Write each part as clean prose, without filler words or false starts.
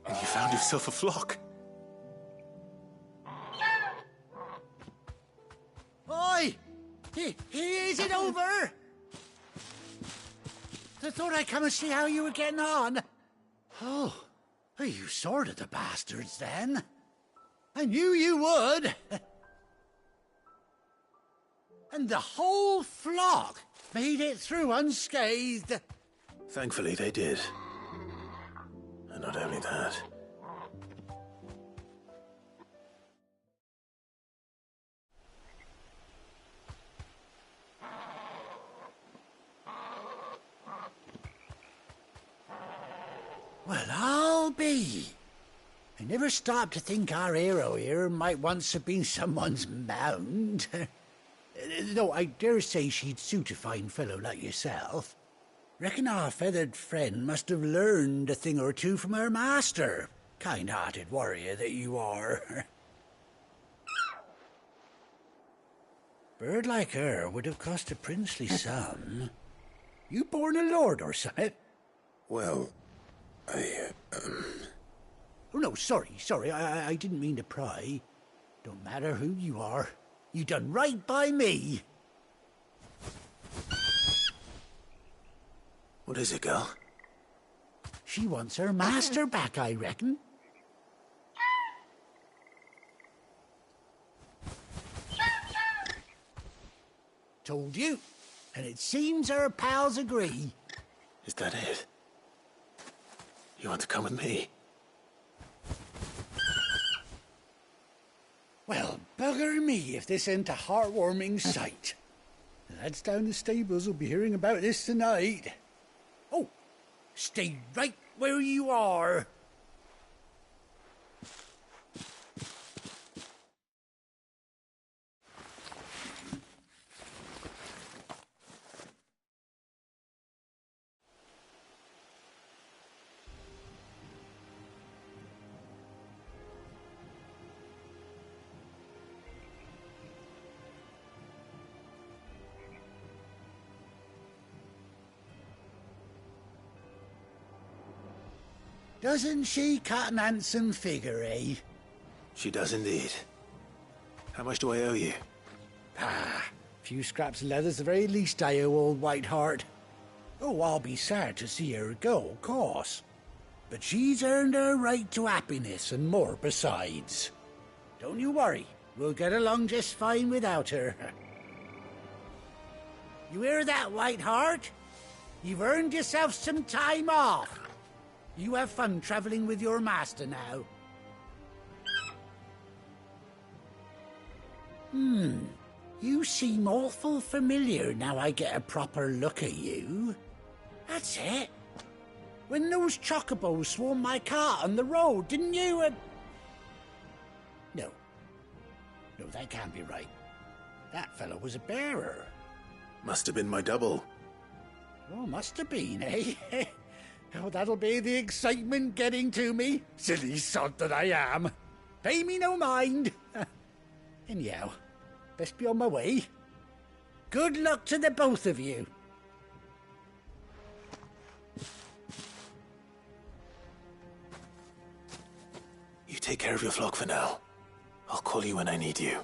And you found yourself a flock. Oi! Is it over? I thought I'd come and see how you were getting on. Oh, you sorted the bastards then. I knew you would. And the whole flock made it through unscathed. Thankfully, they did. And not only that. Well, I'll be. I never stopped to think our hero here might once have been someone's mount. Though I dare say she'd suit a fine fellow like yourself. Reckon our feathered friend must have learned a thing or two from her master. Kind-hearted warrior that you are. Bird like her would have cost a princely sum. You born a lord or something? Well, Oh, no, sorry. I didn't mean to pry. Don't matter who you are. You done right by me. What is it, girl? She wants her master back, I reckon. Told you. And it seems her pals agree. Is that it? You want to come with me? Well, bugger me if this ain't a heartwarming sight. The lads down the stables will be hearing about this tonight. Oh, stay right where you are. Doesn't she cut an handsome figure, eh? She does indeed. How much do I owe you? A few scraps of leather's the very least I owe old Whiteheart. Oh, I'll be sad to see her go, of course. But she's earned her right to happiness and more besides. Don't you worry, we'll get along just fine without her. You hear that, Whiteheart? You've earned yourself some time off. You have fun traveling with your master now. You seem awful familiar now I get a proper look at you. That's it. When those chocobos swarmed my cart on the road, didn't you? No, that can't be right. That fellow was a bearer. Must have been my double. Oh, must have been, eh? Oh, that'll be the excitement getting to me. Silly sod that I am. Pay me no mind. Anyhow, best be on my way. Good luck to the both of you. You take care of your flock for now. I'll call you when I need you.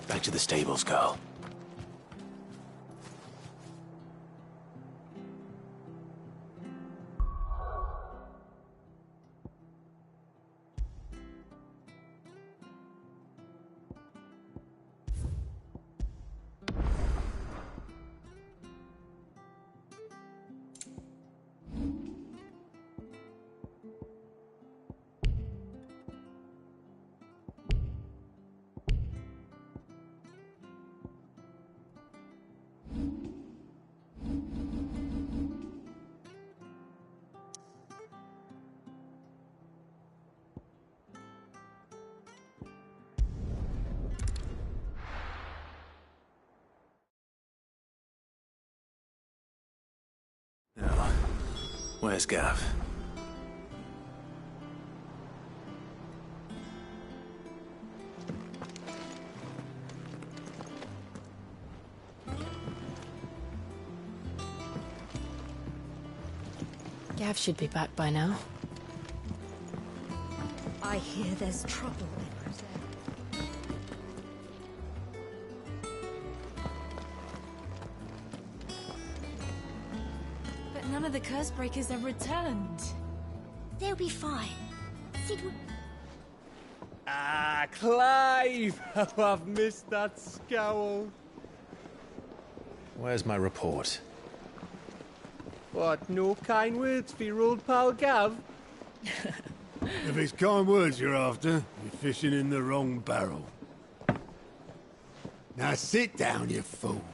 Back to the stables, Carl. Now, where's Gav? Gav should be back by now. I hear there's trouble in Rosette. But none of the curse breakers have returned. They'll be fine. Sid would... Ah, Clive! Oh, I've missed that scowl. Where's my report? What, no kind words for your old pal Gav? If it's kind words you're after, you're fishing in the wrong barrel. Now sit down, you fool.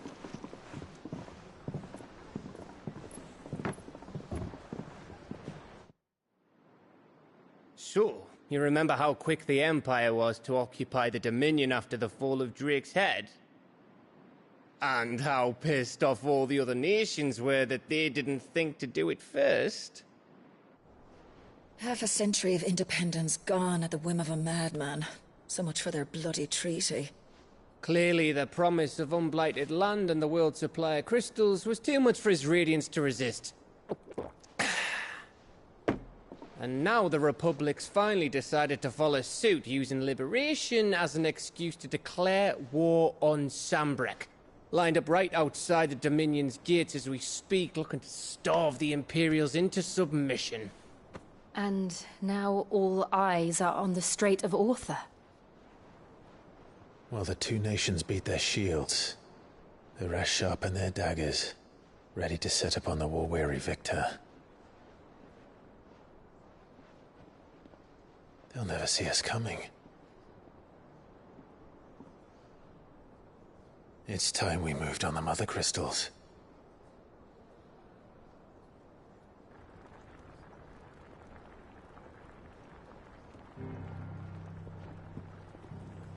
So, you remember how quick the Empire was to occupy the Dominion after the fall of Drake's head? And how pissed off all the other nations were that they didn't think to do it first? Half a century of independence gone at the whim of a madman. So much for their bloody treaty. Clearly, the promise of unblighted land and the world's supply of crystals was too much for his radiance to resist. And now the Republic's finally decided to follow suit, using liberation as an excuse to declare war on Sambrek. Lined up right outside the Dominion's gates as we speak, looking to starve the Imperials into submission. And now all eyes are on the Strait of Author. Well, the two nations beat their shields. The rest sharpen their daggers, ready to set upon the war-weary victor. They'll never see us coming. It's time we moved on the mother crystals.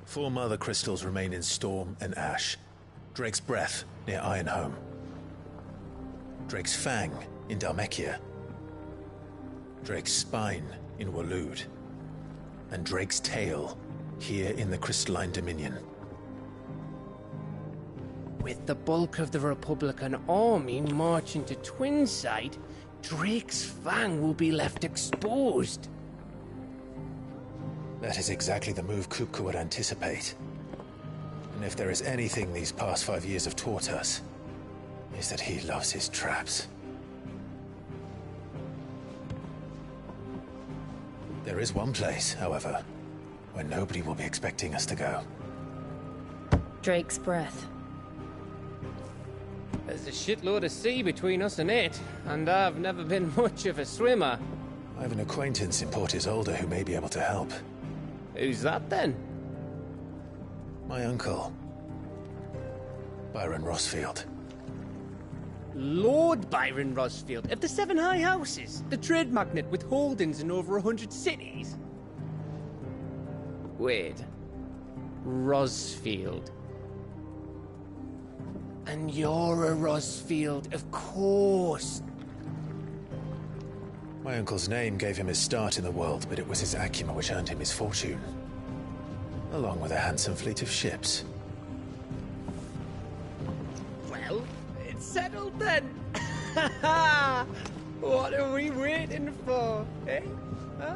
Four mother crystals remain in Storm and Ash. Drake's Breath near Ironhome. Drake's Fang in Dhalmekia. Drake's Spine in Waloed. And Drake's Tail here in the Crystalline Dominion. With the bulk of the Republican army marching to Twinside, Drake's Fang will be left exposed. That is exactly the move Kupka would anticipate. And if there is anything these past 5 years have taught us, is that he loves his traps. There is one place, however, where nobody will be expecting us to go. Drake's Breath. There's a shitload of sea between us and it, and I've never been much of a swimmer. I have an acquaintance in Port Isolde who may be able to help. Who's that then? My uncle, Byron Rossfield. Lord Byron Rossfield of the Seven High Houses, the trade magnate with holdings in over 100 cities. Wait. Rossfield. And you're a Rossfield, of course. My uncle's name gave him his start in the world, but it was his acumen which earned him his fortune. Along with a handsome fleet of ships. Well, it's settled then. What are we waiting for, eh? Huh?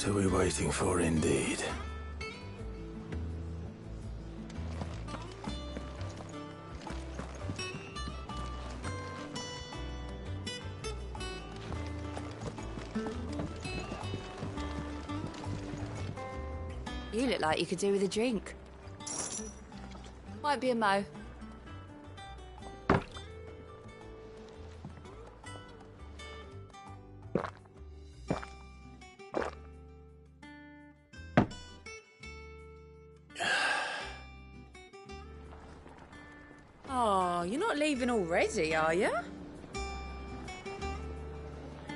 What are we waiting for, indeed? You look like you could do with a drink. Might be a mo. Oh, you're not leaving already, are you?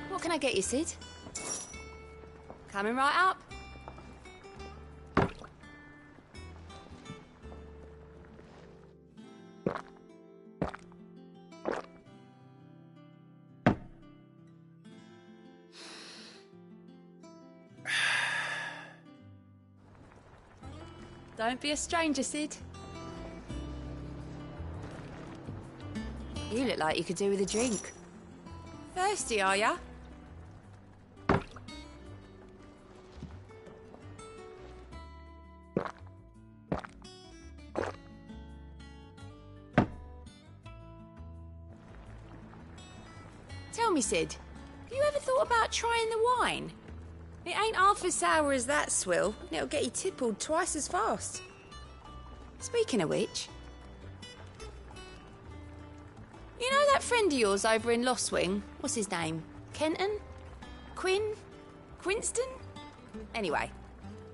What can I get you, Sid? Coming right up. Don't be a stranger, Sid. You look like you could do with a drink. Thirsty, are ya? Tell me, Sid, have you ever thought about trying the wine? It ain't half as sour as that swill, and it'll get you tippled twice as fast. Speaking of which, you know that friend of yours over in Lost Wing? What's his name? Kenton? Quinn? Quinston? Anyway,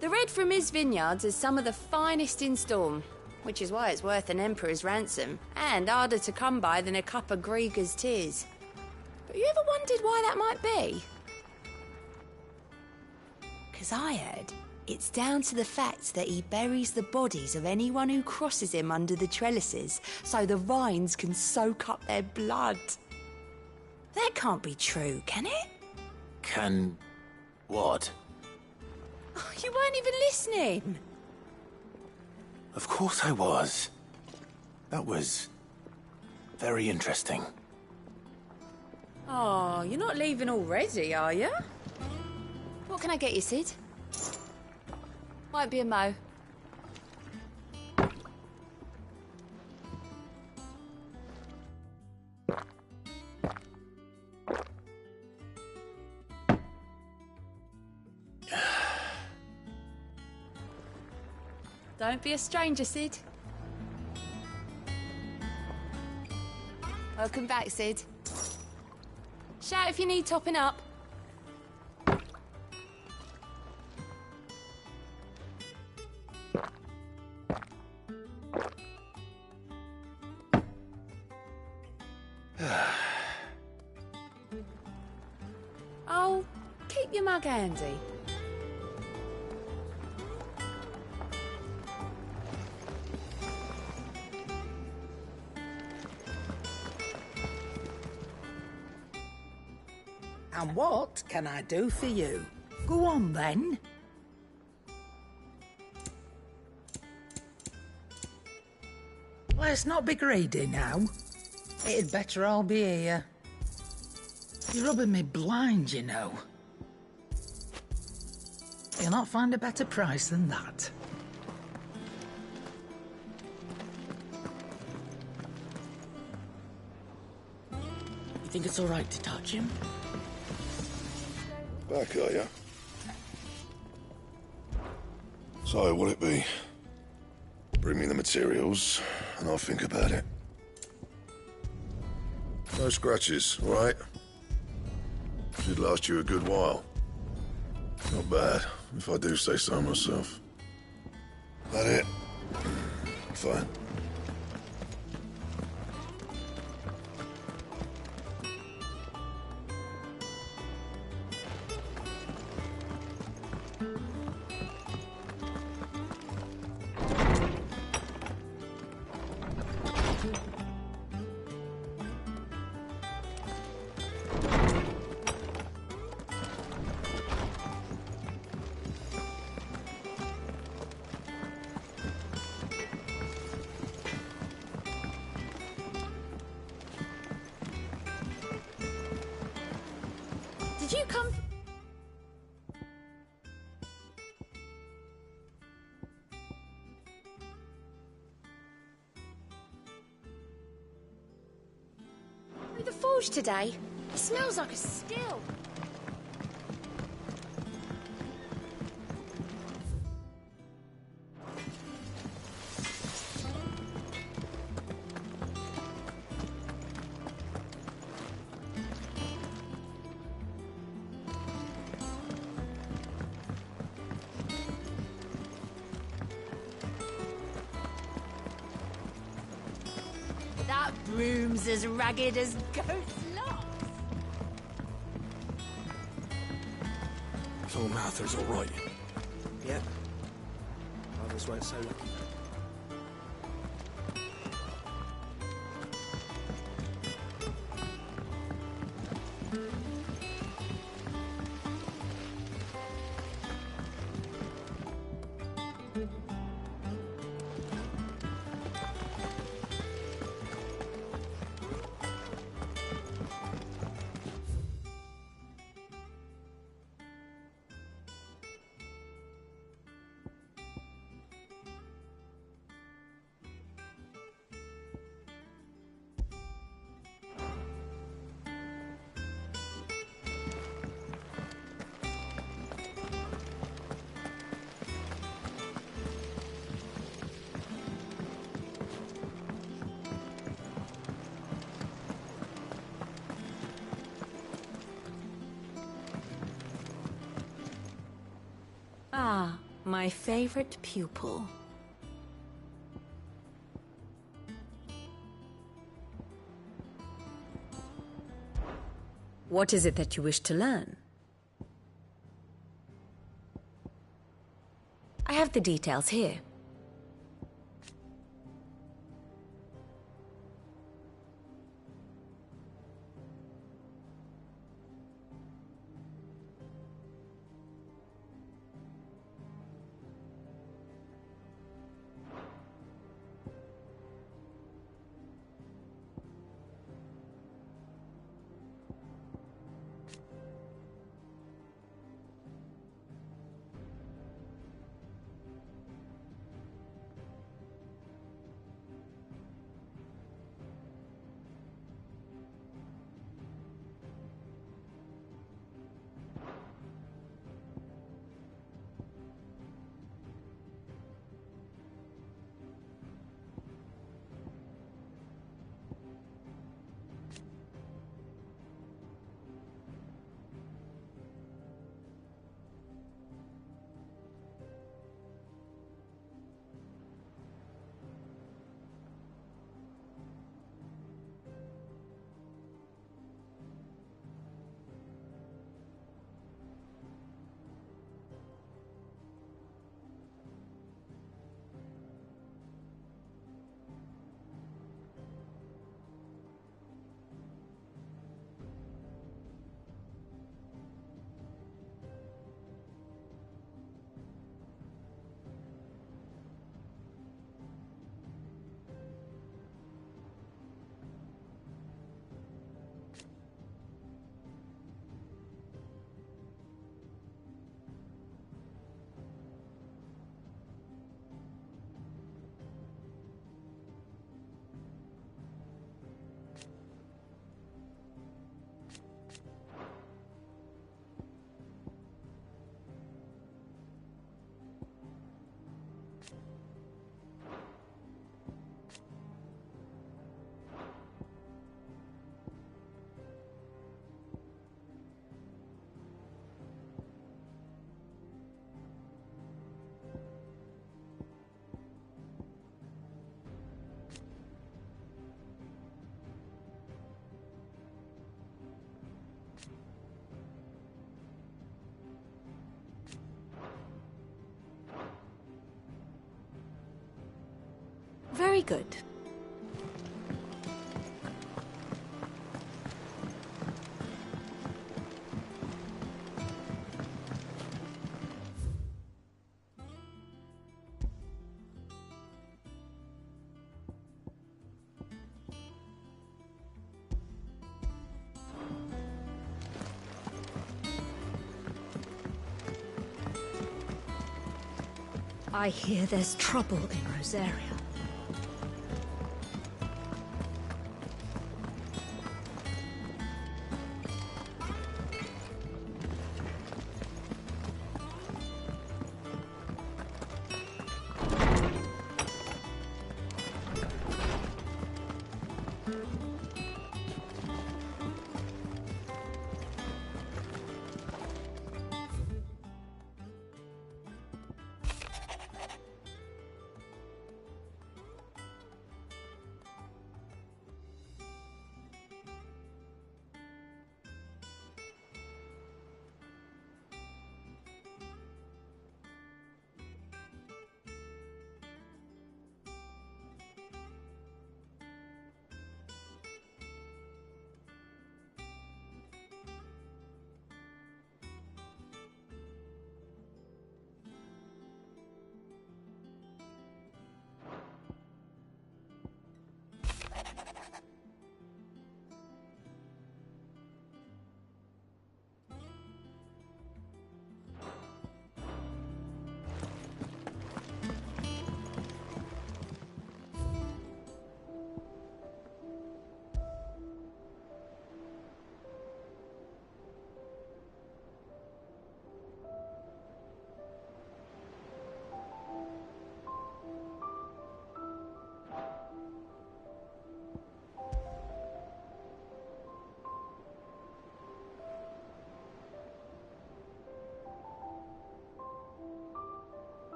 the red from his vineyards is some of the finest in Storm, which is why it's worth an emperor's ransom, and harder to come by than a cup of Grieger's tears. But you ever wondered why that might be? Because I heard it's down to the fact that he buries the bodies of anyone who crosses him under the trellises so the vines can soak up their blood. That can't be true, can it? Can... what? Oh, you weren't even listening. Of course I was. That was... very interesting. Oh, you're not leaving already, are you? What can I get you, Sid? Might be a mo. Don't be a stranger, Sid. Welcome back, Sid. Shout if you need topping up. Oh, keep your mug handy. And what can I do for you? Go on, then. Let's not be greedy now. It'd better all be here. You're rubbing me blind, you know. You'll not find a better price than that. You think it's all right to touch him? Back, are ya? So, what'll it be? Bring me the materials, and I'll think about it. No scratches, all right? Should last you a good while. Not bad, if I do say so myself. That it? Fine. the forge today? It smells like a still. That broom's as ragged as goat's locks. So Mather's all right. Yeah. Others weren't so lucky. Ah, my favorite pupil. What is it that you wish to learn? I have the details here. Very good. I hear there's trouble in Rosaria.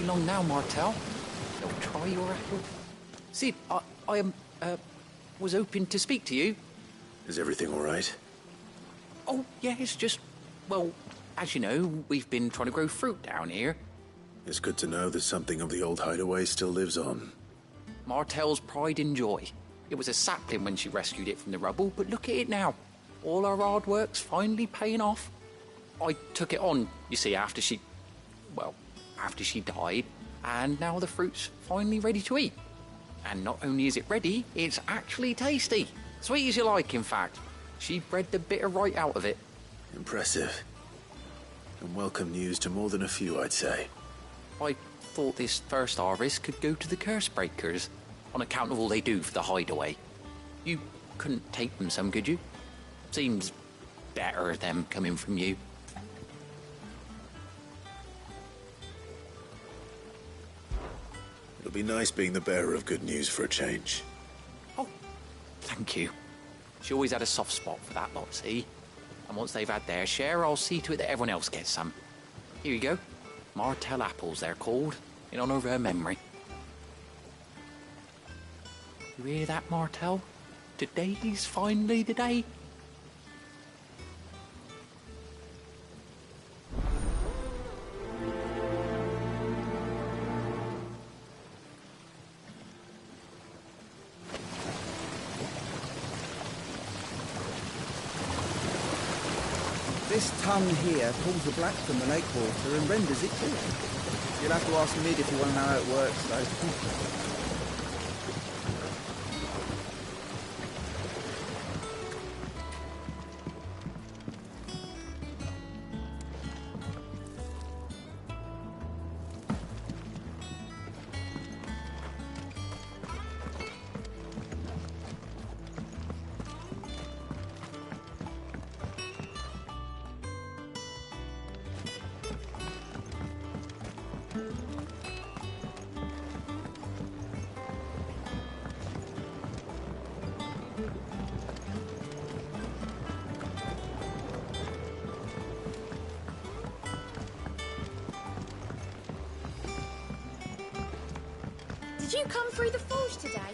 long now, Martel. Don't try your apple. Sid, I was hoping to speak to you. Is everything all right? Oh, yeah, it's just... Well, as you know, we've been trying to grow fruit down here. It's good to know that something of the old hideaway still lives on. Martel's pride and joy. It was a sapling when she rescued it from the rubble, but look at it now. All our hard work's finally paying off. I took it on, you see, after she died, and now the fruit's finally ready to eat. And not only is it ready, it's actually tasty. Sweet as you like, in fact. She bred the bitter right out of it. Impressive. And welcome news to more than a few, I'd say. I thought this first harvest could go to the curse breakers, on account of all they do for the hideaway. You couldn't take them some, could you? Seems better them coming from you. It'll be nice being the bearer of good news for a change. Oh, thank you. She always had a soft spot for that lot, see? And once they've had their share, I'll see to it that everyone else gets some. Here you go. Martel apples, they're called, in honour of her memory. You hear that, Martel? Today's finally the day. This tongue here pulls the black from the lake water and renders it clear. You'll have to ask Mid if you want to know how it works, though. Did you come through the forge today?